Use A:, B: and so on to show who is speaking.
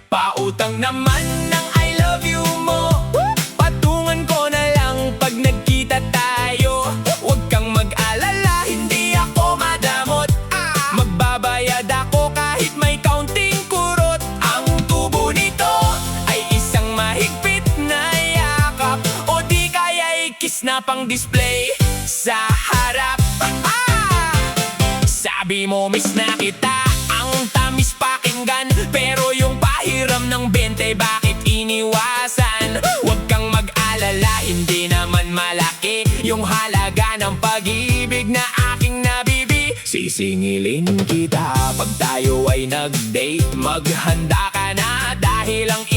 A: Pautang naman ng I love you mo, patungan ko na lang pag nagkita tayo. Huwag kang mag-alala, hindi ako madamot. Magbabayad ako kahit may kaunting kurot. Ang tubo nito ay isang mahigpit na yakap, o di kaya kiss na pang display sa harap. Sabi mo miss na kita, ang tamis pakinggan, pero yung pahiram ng 20 bakit iniwasan? Huwag kang mag-alala, hindi naman malaki yung halaga ng pag-ibig na aking nabibi. Sisingilin kita pag tayo ay nag-date, maghanda ka na dahil ang